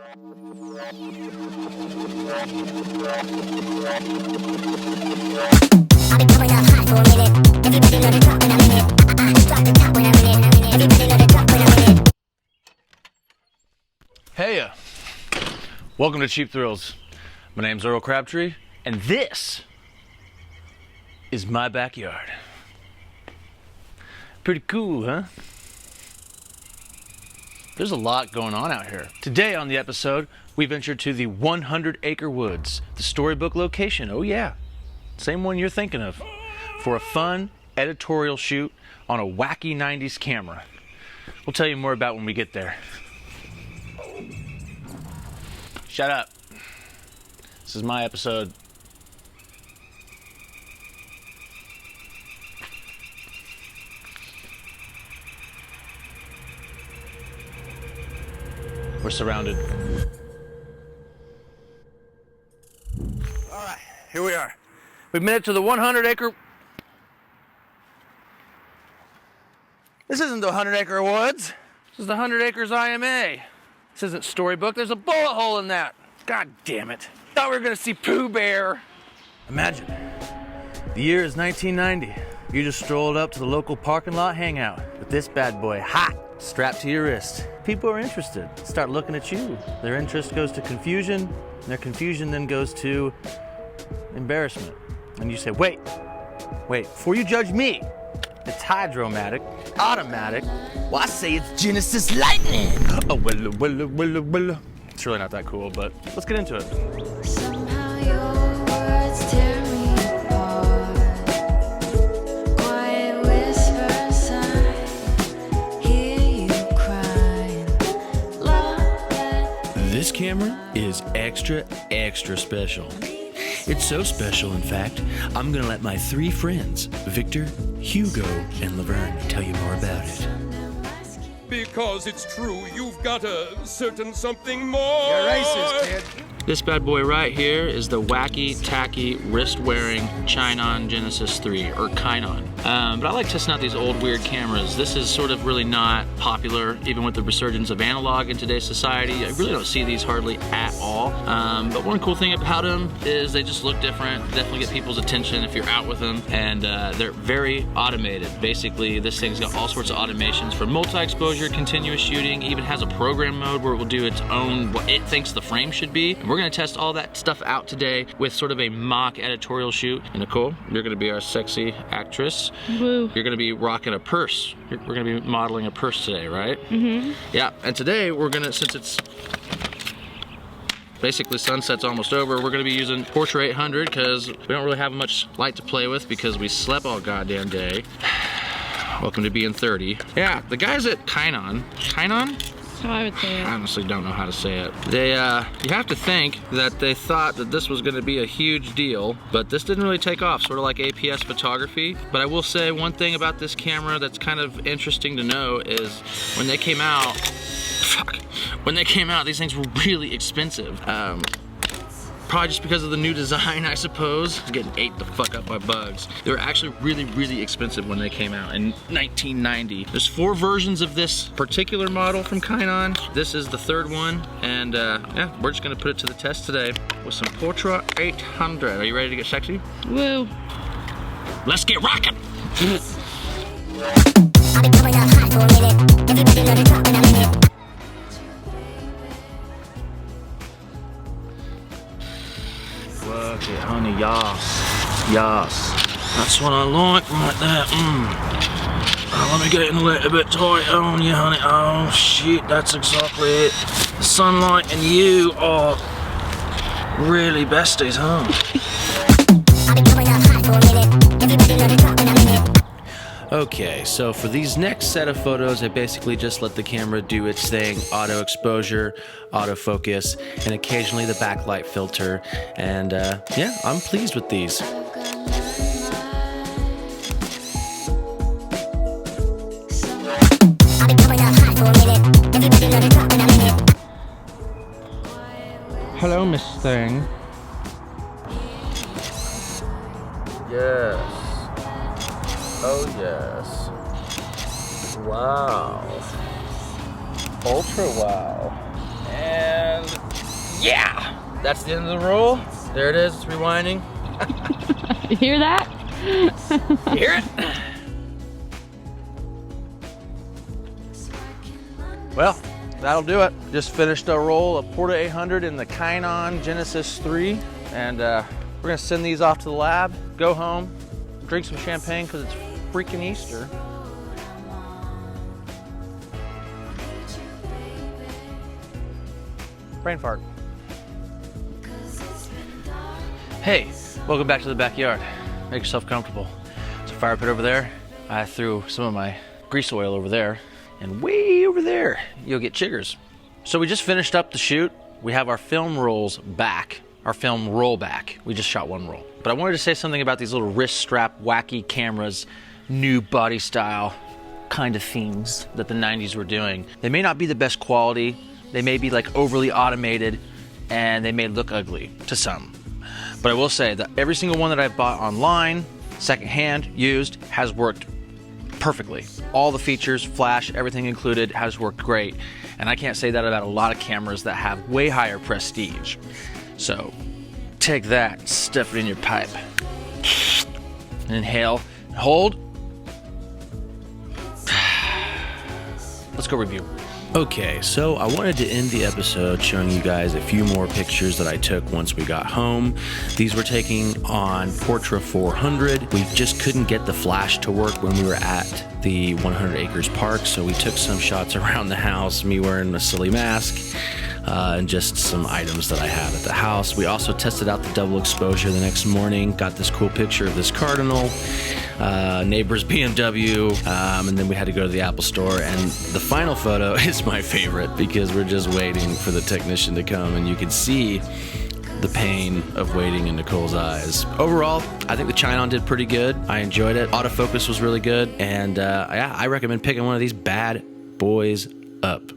Heya! Welcome to Cheap Thrills. My name's Earl Crabtree, and this is my backyard. Pretty cool, huh? There's a lot going on out here. Today on the episode, we ventured to the 100-acre woods, the storybook location, oh yeah, same one you're thinking of, for a fun editorial shoot on a wacky 90s camera. We'll tell you more about when we get there. Shut up. This is my episode. We're surrounded. All right, here we are. We've made it to the 100-acre... This isn't the 100-acre woods. This is the 100 acres IMA. This isn't storybook. There's a bullet hole in that. God damn it. Thought we were gonna see Pooh Bear. Imagine, the year is 1990. You just strolled up to the local parking lot hangout with this bad boy hot, strapped to your wrist. People are interested, start looking at you. Their interest goes to confusion, and their confusion then goes to embarrassment. And you say, wait, before you judge me, it's Hydromatic, automatic. Well, I say it's Genesis Lightning. Oh, well. It's really not that cool, but let's get into it. Somehow your words tear me apart. Quiet whispers, I hear you crying. This camera is extra special. It's so special, in fact, I'm gonna let my three friends, Victor, Hugo, and Laverne, tell you more about it. Because it's true, you've got a certain something more. You're racist, kid. This bad boy right here is the wacky, tacky, wrist-wearing Chinon Genesis 3, or Chinon. But I like testing out these old, weird cameras. This is sort of really not popular, even with the resurgence of analog in today's society. I really don't see these hardly at all. But one cool thing about them is they just look different, definitely get people's attention if you're out with them, and they're very automated. Basically, this thing's got all sorts of automations for multi-exposure, continuous shooting, even has a program mode where it will do its own, what it thinks the frame should be. And we're gonna test all that stuff out today with sort of a mock editorial shoot. And Nicole, you're gonna be our sexy actress. Woo. You're gonna be rocking a purse. We're gonna be modeling a purse today, right? Mm-hmm. Yeah, and today we're gonna, since it's basically sunset's almost over, we're gonna be using Portra 800 because we don't really have much light to play with because we slept all goddamn day. Welcome to being 30. Yeah, the guys at Chinon, That's how I would say it. I honestly don't know how to say it. They, you have to think that they thought that this was gonna be a huge deal, but this didn't really take off, sort of like APS photography. But I will say one thing about this camera that's kind of interesting to know is when they came out, these things were really expensive. Probably just because of the new design, I suppose. It's getting ate the fuck up by bugs. They were actually really, really expensive when they came out in 1990. There's 4 versions of this particular model from Chinon. This is the 3rd one, and yeah, we're just gonna put it to the test today with some Portra 800. Are you ready to get sexy? Woo. Let's get rocking! Work it, honey, yas. That's what I like right there. Oh, let me get it in a little bit tight on you, honey. Oh shit, that's exactly it. The sunlight and you are really besties, huh? Okay, so for these next set of photos, I basically just let the camera do its thing, auto exposure, autofocus, and occasionally the backlight filter. And yeah, I'm pleased with these. Hello, Miss Thing. Yes. Oh yes. Wow. Ultra wow. And Yeah! That's the end of the roll. There it is, it's rewinding. You hear that? You hear it? Well, that'll do it. Just finished a roll of Portra 800 in the Chinon Genesis 3, and we're gonna send these off to the lab, go home, drink some champagne because it's freaking Easter. Brain fart. Hey, welcome back to the backyard. Make yourself comfortable. There's a fire pit over there. I threw some of my grease oil over there, and way over there, you'll get chiggers. So we just finished up the shoot. We have our film rolls back, our film roll back. We just shot one roll. But I wanted to say something about these little wrist strap wacky cameras, new body style kind of themes that the 90s were doing. They may not be the best quality. They may be like overly automated, and they may look ugly to some. But I will say that every single one that I've bought online, secondhand, used, has worked perfectly. All the features, flash, everything included, has worked great. And I can't say that about a lot of cameras that have way higher prestige. So take that, stuff it in your pipe. Inhale, hold. Let's go review. Okay, so I wanted to end the episode showing you guys a few more pictures that I took once we got home. These were taken on Portra 400. We just couldn't get the flash to work when we were at the 100 Acres Park, so we took some shots around the house, me wearing a silly mask, and just some items that I have at the house. We also tested out the double exposure the next morning, got this cool picture of this cardinal, neighbor's BMW, and then we had to go to the Apple store, and the final photo is my favorite because we're just waiting for the technician to come, and you can see the pain of waiting in Nicole's eyes. Overall, I think the Chinon did pretty good. I enjoyed it. Autofocus was really good, and yeah, I recommend picking one of these bad boys up.